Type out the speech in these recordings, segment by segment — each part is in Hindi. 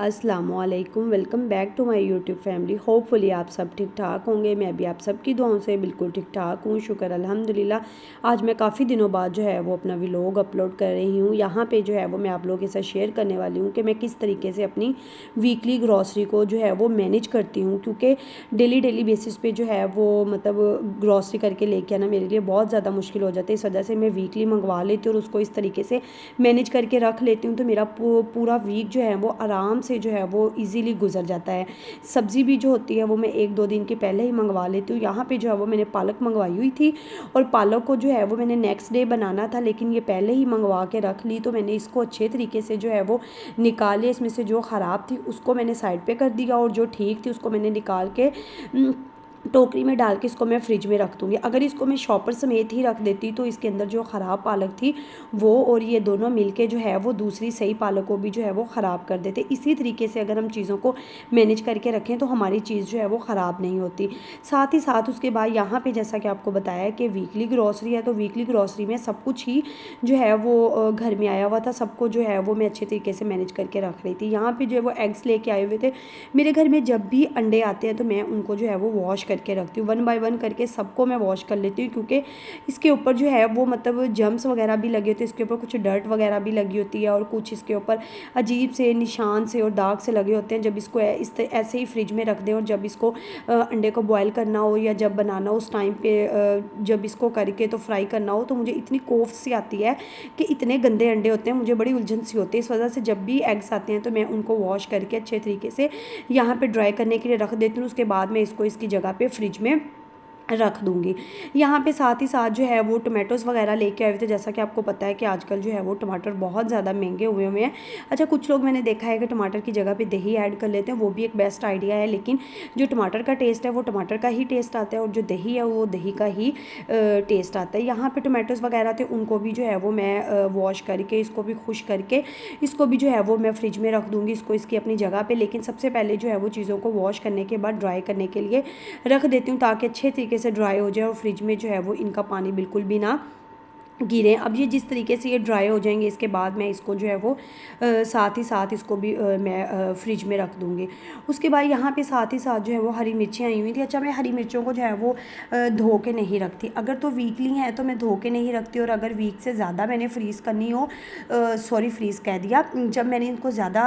अस्सलामुअलैकुम, welcome back to my YouTube family. Hopefully आप सब ठीक ठाक होंगे। मैं भी आप सबकी दुआओं से बिल्कुल ठीक ठाक हूँ, शुक्र अल्हम्दुलिल्लाह। आज मैं काफ़ी दिनों बाद जो है वो अपना व्लॉग अपलोड कर रही हूँ। यहाँ पे जो है वो मैं आप लोगों के साथ शेयर करने वाली हूँ कि मैं किस तरीके से अपनी वीकली ग्रॉसरी को जो है वो मैनेज करती हूँ, क्योंकि डेली बेसिस पे जो है वो मतलब ग्रॉसरी करके लेके आना मेरे लिए बहुत ज़्यादा मुश्किल हो जाता है। इस वजह से मैं वीकली मंगवा लेती हूँ और उसको इस तरीके से मैनेज करके रख लेती हूँ, तो मेरा पूरा वीक जो है वो आराम से जो है वो इजीली गुजर जाता है। सब्ज़ी भी जो होती है वो मैं 1-2 दिन के पहले ही मंगवा लेती हूँ। यहाँ पे जो है वो मैंने पालक मंगवाई हुई थी और पालक को जो है वो मैंने नेक्स्ट डे बनाना था, लेकिन ये पहले ही मंगवा के रख ली। तो मैंने इसको अच्छे तरीके से जो है वो निकाल लिया। इसमें से जो ख़राब थी उसको मैंने साइड पे कर दिया और जो ठीक थी उसको मैंने निकाल के टोकरी में डाल के इसको मैं फ्रिज में रख दूँगी। अगर इसको मैं शॉपर समेत ही रख देती तो इसके अंदर जो ख़राब पालक थी वो और ये दोनों मिलके जो है वो दूसरी सही पालक को भी जो है वो ख़राब कर देते। इसी तरीके से अगर हम चीज़ों को मैनेज करके रखें तो हमारी चीज़ जो है वो ख़राब नहीं होती। साथ ही साथ उसके बाद यहाँ पे जैसा कि आपको बताया कि वीकली ग्रॉसरी है, तो वीकली ग्रॉसरी में सब कुछ ही जो है वो घर में आया हुआ था। सबको जो है वो मैं अच्छे तरीके से मैनेज करके रख रही थी। यहाँ पे जो है वो एग्स लेके आए हुए थे। मेरे घर में जब भी अंडे आते हैं तो मैं उनको जो है वो वॉश करके रखती हूँ। 1 बाय 1 करके सबको मैं वॉश कर लेती हूँ, क्योंकि इसके ऊपर जो है वो मतलब जम्स वगैरह भी लगे होते हैं, इसके ऊपर कुछ डर्ट वगैरह भी लगी होती है और कुछ इसके ऊपर अजीब से निशान से और दाग से लगे होते हैं। जब इसको ऐसे ही फ्रिज में रख दें और जब इसको अंडे को बॉयल करना हो या जब बनाना हो उस टाइम पे जब इसको करके तो फ्राई करना हो, तो मुझे इतनी कोफ सी आती है कि इतने गंदे अंडे होते हैं, मुझे बड़ी उलझन सी होती है। इस वजह से जब भी एग्स आते हैं तो मैं उनको वॉश करके अच्छे तरीके से यहाँ पे ड्राई करने के लिए रख देती हूँ। उसके बाद मैं इसको इसकी जगह पे फ्रिज में रख दूँगी। यहाँ पे साथ ही साथ जो है वो टमाटोज़ वगैरह लेके आए हुए थे। जैसा कि आपको पता है कि आजकल जो है वो टमाटर बहुत ज़्यादा महंगे हुए हैं। अच्छा, कुछ लोग मैंने देखा है कि टमाटर की जगह पे दही ऐड कर लेते हैं, वो भी एक बेस्ट आइडिया है, लेकिन जो टमाटर का टेस्ट है वो टमाटर का ही टेस्ट आता है और जो दही है वो दही का ही टेस्ट आता है। यहाँ पे टमाटोज़ वगैरह थे, उनको भी जो है वो मैं वॉश करके इसको भी खुश करके इसको भी जो है वो मैं फ्रिज में रख दूँगी, इसको इसकी अपनी जगह पे। लेकिन सबसे पहले जो है वो चीज़ों को वॉश करने के बाद ड्राई करने के लिए रख देती हूँ, ताकि अच्छे तरीके से ड्राई हो जाए और फ्रिज में जो है वो इनका पानी बिल्कुल भी ना गिरे। अब ये जिस तरीके से ये ड्राई हो जाएंगे, इसके बाद मैं इसको जो है वो साथ ही साथ इसको भी मैं फ्रिज में रख दूँगी। उसके बाद यहाँ पे साथ ही साथ जो है वो हरी मिर्चें आई हुई थी। अच्छा, मैं हरी मिर्चों को जो है वो धो के नहीं रखती। अगर तो वीकली है तो मैं धो के नहीं रखती, और अगर वीक से ज़्यादा मैंने फ्रीज़ करनी हो, सॉरी फ्रीज़ कह दिया, जब मैंने इनको ज़्यादा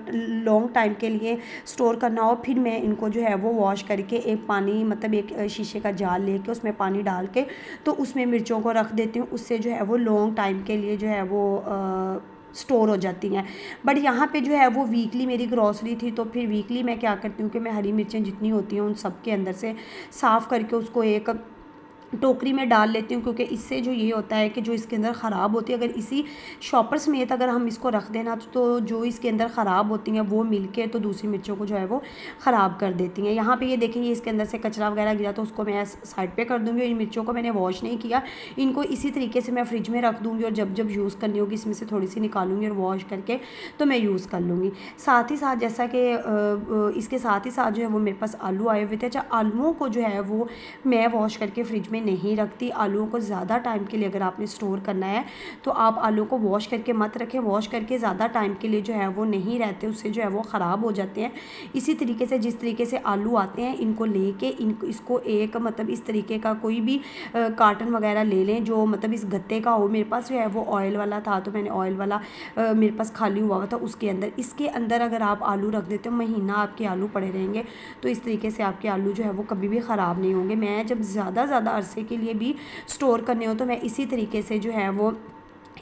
लॉन्ग टाइम के लिए स्टोर करना हो, फिर मैं इनको जो है वो वॉश करके एक पानी मतलब एक शीशे का जार लेके उसमें पानी डाल के तो उसमें मिर्चों को रख देती हूँ। उससे जो है वो लॉन्ग टाइम के लिए जो है वो स्टोर हो जाती हैं। बट यहाँ पे जो है वो वीकली मेरी ग्रॉसरी थी, तो फिर वीकली मैं क्या करती हूँ कि मैं हरी मिर्चें जितनी होती हैं उन सब के अंदर से साफ़ करके उसको एक टोकरी में डाल लेती हूँ, क्योंकि इससे जो ये होता है कि जो इसके अंदर ख़राब होती है, अगर इसी शॉपर समेत अगर हम इसको रख देना तो जो इसके अंदर ख़राब होती हैं वो मिलके तो दूसरी मिर्चों को जो है वो ख़राब कर देती हैं। यहाँ पे ये देखेंगे इसके अंदर से कचरा वगैरह गिरा, तो उसको मैं साइड पे कर दूँगी। और इन मिर्चों को मैंने वॉश नहीं किया, इनको इसी तरीके से मैं फ्रिज में रख दूँगी और जब जब यूज़ करनी होगी इसमें से थोड़ी सी निकालूंगी और वॉश करके तो मैं यूज़ कर लूँगी। साथ ही साथ जैसा कि इसके साथ ही साथ जो है वो मेरे पास आलू आए हुए थे। अच्छा, आलूओं को जो है वो मैं वॉश करके फ्रिज में नहीं रखती। आलूओं को ज़्यादा टाइम के लिए अगर आपने स्टोर करना है तो आप आलू को वॉश करके मत रखें। वॉश करके ज़्यादा टाइम के लिए जो है वो नहीं रहते, उससे जो है वो ख़राब हो जाते हैं। इसी तरीके से जिस तरीके से आलू आते हैं, इनको लेके इसको एक मतलब इस तरीके का कोई भी कार्टन वगैरह ले लें जो मतलब इस गत्ते का हो। मेरे पास जो है वो ऑयल वाला था, तो मैंने ऑयल वाला मेरे पास खाली हुआ था, उसके अंदर इसके अंदर अगर आप आलू रख देते हो, महीना आपके आलू पड़े रहेंगे। तो इस तरीके से आपके आलू जो है वो कभी भी ख़राब नहीं होंगे। मैं जब ज़्यादा अरसे के लिए भी स्टोर करने हो तो मैं इसी तरीके से जो है वो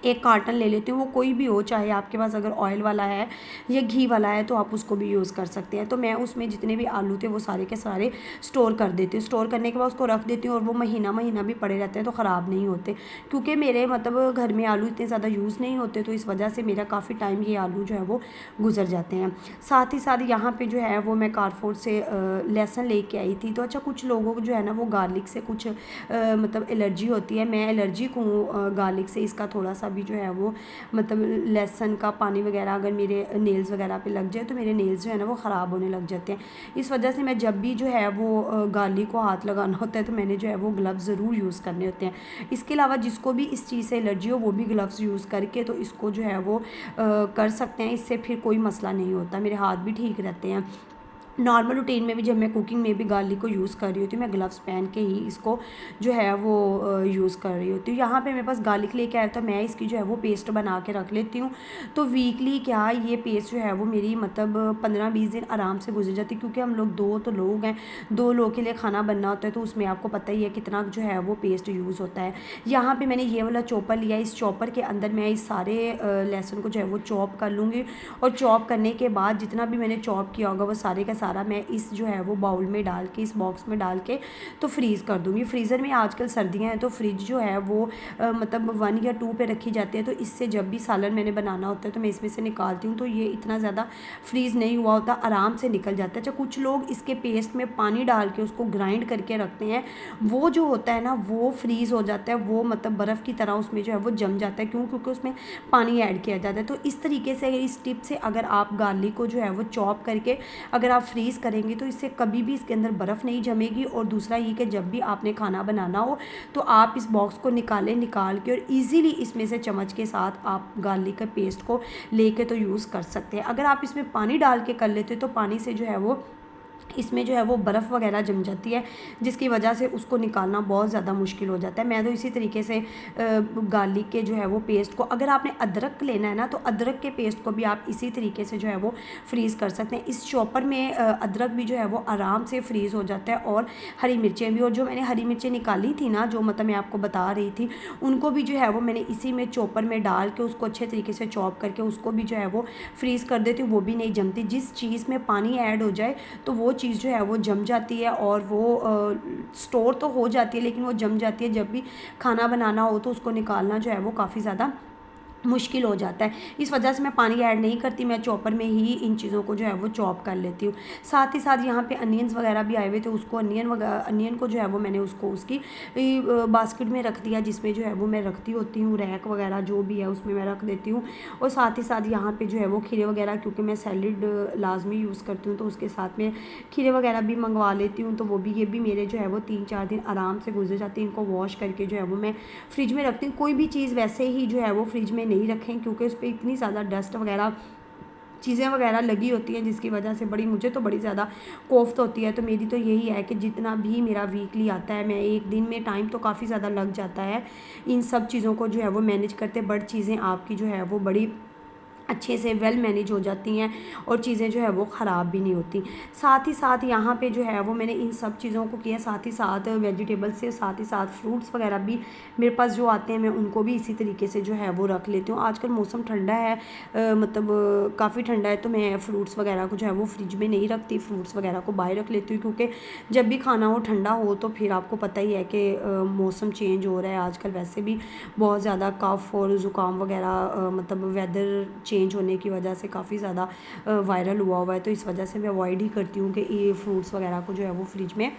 एक कार्टन ले लेती हूँ, वो कोई भी हो, चाहे आपके पास अगर ऑयल वाला है या घी वाला है तो आप उसको भी यूज़ कर सकते हैं। तो मैं उसमें जितने भी आलू थे वो सारे के सारे स्टोर कर देती हूँ। स्टोर करने के बाद उसको रख देती हूँ और वो महीना भी पड़े रहते हैं तो ख़राब नहीं होते, क्योंकि मेरे मतलब घर में आलू इतने ज़्यादा यूज़ नहीं होते, तो इस वजह से मेरा काफ़ी टाइम ये आलू जो है वो गुजर जाते हैं। साथ ही साथ यहाँ पर जो है वो मैं कारफोर से लहसुन लेके आई थी। तो अच्छा, कुछ लोगों को जो है ना वो गार्लिक से कुछ मतलब एलर्जी होती है। मैं एलर्जिक हूँ गार्लिक से, इसका थोड़ा सा भी जो है वो मतलब लहसुन का पानी वगैरह अगर मेरे नेल्स वगैरह पे लग जाए तो मेरे नेल्स जो है ना वो ख़राब होने लग जाते हैं। इस वजह से मैं जब भी जो है वो गार्लिक को हाथ लगाना होता है तो मैंने जो है वो ग्लव्स ज़रूर यूज़ करने होते हैं। इसके अलावा जिसको भी इस चीज़ से एलर्जी हो वो भी ग्लव्स यूज़ करके तो इसको जो है वो कर सकते हैं। इससे फिर कोई मसला नहीं होता, मेरे हाथ भी ठीक रहते हैं। नॉर्मल रूटीन में भी जब मैं कुकिंग में भी गार्लिक को यूज़ कर रही होती हूँ, मैं ग्लव्स पहन के ही इसको जो है वो यूज़ कर रही होती हूँ। यहाँ पे मेरे पास गार्लिक लेके आया तो मैं इसकी जो है वो पेस्ट बना के रख लेती हूँ। तो वीकली क्या ये पेस्ट जो है वो मेरी मतलब 15-20 दिन आराम से गुजर जाती है, क्योंकि हम लोग 2 तो लोग हैं, 2 लोगों के लिए खाना बनना होता है, तो उसमें आपको पता ही है कितना जो है वो पेस्ट यूज़ होता है। यहाँ पर मैंने ये वाला चॉपर लिया, इस चॉपर के अंदर मैं इस सारे लहसुन को जो है वो चॉप कर लूँगी। और चॉप करने के बाद जितना भी मैंने चॉप किया होगा वो सारे का सारा मैं इस जो है वो बाउल में डाल के, इस बॉक्स में डाल के तो फ्रीज़ कर दूँगी। फ्रीज़र में आजकल सर्दियाँ हैं तो फ्रिज जो है वो मतलब 1 या 2 पे रखी जाती है, तो इससे जब भी सालन मैंने बनाना होता है तो मैं इसमें से निकालती हूँ, तो ये इतना ज़्यादा फ्रीज़ नहीं हुआ होता, आराम से निकल जाता है। अच्छा, कुछ लोग इसके पेस्ट में पानी डाल के उसको ग्राइंड करके रखते हैं, वो जो होता है ना वो फ्रीज़ हो जाता है, वो मतलब बर्फ़ की तरह उसमें जो है वो जम जाता है। क्यों? क्योंकि उसमें पानी ऐड किया जाता है। तो इस तरीके से इस टिप से अगर आप गार्लिक को जो है वो चॉप करके अगर आप फ्रीज़ करेंगे तो इससे कभी भी इसके अंदर बर्फ़ नहीं जमेगी। और दूसरा ये कि जब भी आपने खाना बनाना हो तो आप इस बॉक्स को निकाल के और इजीली इसमें से चम्मच के साथ आप गार्लिक के पेस्ट को लेके तो यूज़ कर सकते हैं। अगर आप इसमें पानी डाल के कर लेते तो पानी से जो है वो इसमें जो है वो बर्फ़ वगैरह जम जाती है, जिसकी वजह से उसको निकालना बहुत ज़्यादा मुश्किल हो जाता है। मैं तो इसी तरीके से गार्लिक के जो है वो पेस्ट को, अगर आपने अदरक लेना है ना तो अदरक के पेस्ट को भी आप इसी तरीके से जो है वो फ्रीज़ कर सकते हैं। इस चॉपर में अदरक भी जो है वो आराम से फ्रीज़ हो जाता है, और हरी मिर्चें भी। और जो मैंने हरी मिर्चें निकाली थी ना, जो मतलब मैं आपको बता रही थी, उनको भी जो है वो मैंने इसी में चॉपर में डाल के उसको अच्छे तरीके से चॉप करके उसको भी जो है वो फ्रीज़ कर देती हूँ, वो भी नहीं जमती। जिस चीज़ में पानी ऐड हो जाए तो वो चीज़ जो है वो जम जाती है, और वो स्टोर तो हो जाती है लेकिन वो जम जाती है। जब भी खाना बनाना हो तो उसको निकालना जो है वो काफ़ी ज़्यादा मुश्किल हो जाता है। इस वजह से मैं पानी ऐड नहीं करती, मैं चॉपर में ही इन चीज़ों को जो है वो चॉप कर लेती हूँ। साथ ही साथ यहाँ पे अनियंस वगैरह भी आए हुए थे, उसको अनियन को जो है वो मैंने उसको उसकी बास्केट में रख दिया, जिसमें जो है वो मैं रखती होती हूँ, रैक वगैरह जो भी है उसमें मैं रख देती हूँ। और साथ ही साथ यहाँ पे जो है वो खीरे वगैरह, क्योंकि मैं सैलेड लाजमी यूज़ करती हूँ तो उसके साथ में खीरे वगैरह भी मंगवा लेती हूँ, तो वो भी ये भी मेरे जो है वो 3-4 दिन आराम से गुजर जाते हैं। इनको वॉश करके जो है वो मैं फ्रिज में रखती हूँ। कोई भी चीज़ वैसे ही जो है वो फ्रिज में नहीं रखें, क्योंकि उस पर इतनी ज़्यादा डस्ट वगैरह चीज़ें वगैरह लगी होती हैं, जिसकी वजह से मुझे तो बड़ी ज़्यादा कोफ्त होती है। तो मेरी तो यही है कि जितना भी मेरा वीकली आता है, मैं एक दिन में टाइम तो काफ़ी ज़्यादा लग जाता है इन सब चीज़ों को जो है वो मैनेज करते, बट चीज़ें आपकी जो है वो बड़ी अच्छे से वेल मैनेज हो जाती हैं और चीज़ें जो है वो ख़राब भी नहीं होती। साथ ही साथ यहाँ पे जो है वो मैंने इन सब चीज़ों को किया, साथ ही साथ वेजिटेबल्स से, साथ ही साथ फ्रूट्स वगैरह भी मेरे पास जो आते हैं मैं उनको भी इसी तरीके से जो है वो रख लेती हूँ। आजकल मौसम ठंडा है, मतलब काफ़ी ठंडा है, तो मैं फ्रूट्स वगैरह को जो है वो फ्रिज में नहीं रखती, फ्रूट्स वगैरह को बाहर रख लेती हूँ, क्योंकि जब भी खाना हो ठंडा हो तो फिर आपको पता ही है कि मौसम चेंज हो रहा है आजकल, वैसे भी बहुत ज़्यादा कफ़ और ज़ुकाम वगैरह मतलब वेदर चेंज होने की वजह से काफ़ी ज़्यादा वायरल हुआ है। तो इस वजह से मैं अवॉइड ही करती हूँ कि ये फ्रूट्स वगैरह को जो है वो फ्रिज में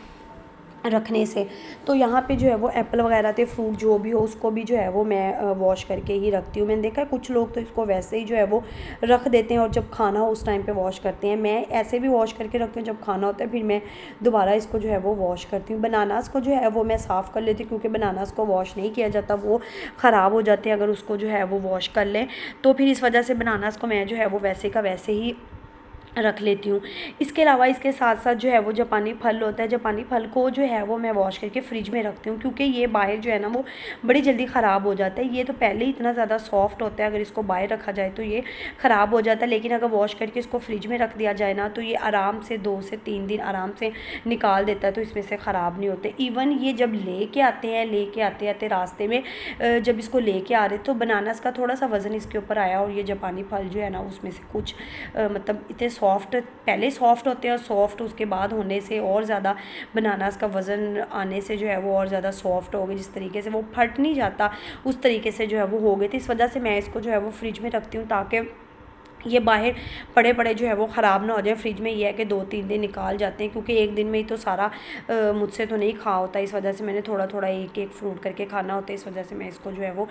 रखने से। तो यहाँ पे जो है वो एप्पल वगैरह थे, फ्रूट जो भी हो उसको भी जो है वो मैं वॉश करके ही रखती हूँ। मैंने देखा है कुछ लोग तो इसको वैसे ही जो है वो रख देते हैं और जब खाना हो उस टाइम पे वॉश करते हैं। मैं ऐसे भी वॉश करके रखती हूँ, जब खाना होता है फिर मैं दोबारा इसको जो है वो वॉश करती हूँ। बनानास को जो है वो मैं साफ़ कर लेती हूँ, क्योंकि बनानास को वॉश नहीं किया जाता, वो ख़राब हो जाते हैं अगर उसको जो है वो वॉश कर लें। तो फिर इस वजह से बनानास को मैं जो है वो वैसे का वैसे ही रख लेती हूँ। इसके अलावा इसके साथ साथ जो है वो जापानी फल होता है, जापानी फल को जो है वो मैं वॉश करके फ्रिज में रखती हूँ, क्योंकि ये बाहर जो है ना वो बड़ी जल्दी ख़राब हो जाता है। ये तो पहले ही इतना ज़्यादा सॉफ्ट होता है, अगर इसको बाहर रखा जाए तो ये ख़राब हो जाता है, लेकिन अगर वॉश करके इसको फ्रिज में रख दिया जाए ना तो ये आराम से 2 से 3 दिन आराम से निकाल देता है, तो इसमें से ख़राब नहीं होते। इवन ये जब लेके आते आते रास्ते में जब इसको लेके आ रहे तो बनानास का थोड़ा सा वज़न इसके ऊपर आया, और ये जापानी फल जो है ना उसमें से कुछ मतलब इतने सॉफ्ट, पहले सॉफ्ट होते हैं और सॉफ्ट उसके बाद होने से और ज़्यादा बनानास का वज़न आने से जो है वो और ज़्यादा सॉफ्ट हो गए, जिस तरीके से वो फट नहीं जाता उस तरीके से जो है वो हो गए थे। इस वजह से मैं इसको जो है वो फ्रिज में रखती हूँ, ताकि ये बाहर पड़े पड़े जो है वो ख़राब ना हो जाए। फ्रिज में ये है कि 2-3 दिन निकाल जाते हैं, क्योंकि एक दिन में ही तो सारा मुझसे तो नहीं खा होता, इस वजह से मैंने थोड़ा थोड़ा एक एक फ्रूट करके खाना होता है, इस वजह से मैं इसको जो है वो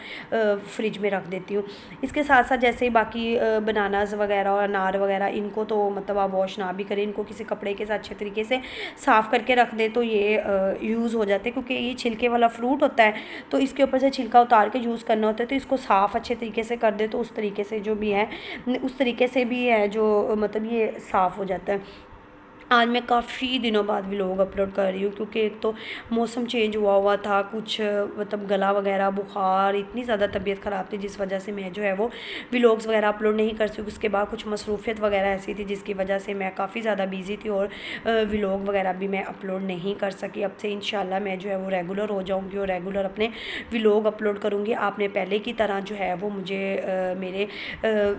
फ्रिज में रख देती हूँ। इसके साथ साथ जैसे ही बाकी बनानास वगैरह और अनार वगैरह, इनको तो मतलब आप वॉश ना भी करें, इनको किसी कपड़े के साथ अच्छे तरीके से साफ़ करके रख दें तो ये यूज़ हो जाते हैं, क्योंकि ये छिलके वाला फ्रूट होता है तो इसके ऊपर से छिलका उतार के यूज़ करना होता है। तो इसको साफ़ अच्छे तरीके से कर दे तो उस तरीके से जो भी है उस तरीके से भी है जो मतलब ये साफ़ हो जाता है। आज मैं काफ़ी दिनों बाद व्लॉग अपलोड कर रही हूँ, क्योंकि एक तो मौसम चेंज हुआ था, कुछ मतलब गला वगैरह, बुखार, इतनी ज़्यादा तबीयत ख़राब थी जिस वजह से मैं जो है वो व्लॉग्स वगैरह अपलोड नहीं कर सकी। उसके बाद कुछ मसरूफियत वगैरह ऐसी थी जिसकी वजह से मैं काफ़ी ज़्यादा बिज़ी थी और व्लॉग वगैरह भी मैं अपलोड नहीं कर सकी। अब से इंशाल्लाह मैं जो है वो रेगुलर हो जाऊँगी और रेगुलर अपने व्लॉग अपलोड करूँगी। आपने पहले की तरह जो है वो मुझे मेरे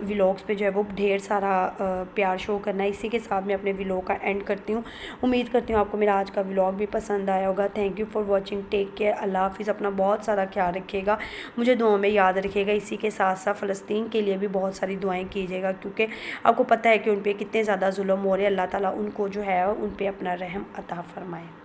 व्लॉग्स पे जो है वो ढेर सारा प्यार शो करना है। इसी के साथ मैं अपने व्लॉग का एंड करती हूँ। उम्मीद करती हूँ आपको मेरा आज का व्लॉग भी पसंद आया होगा। Thank you for watching, take care, अल्लाह हाफिज़। अपना बहुत सारा ख्याल रखिएगा, मुझे दुआओं में याद रखिएगा। इसी के साथ साथ फ़लस्तीन के लिए भी बहुत सारी दुआएं कीजिएगा, क्योंकि आपको पता है कि उन पर कितने ज़्यादा जुल्म हो रहे हैं। अल्लाह ताला उनको जो है उन पर अपना रहम अता फ़रमाए।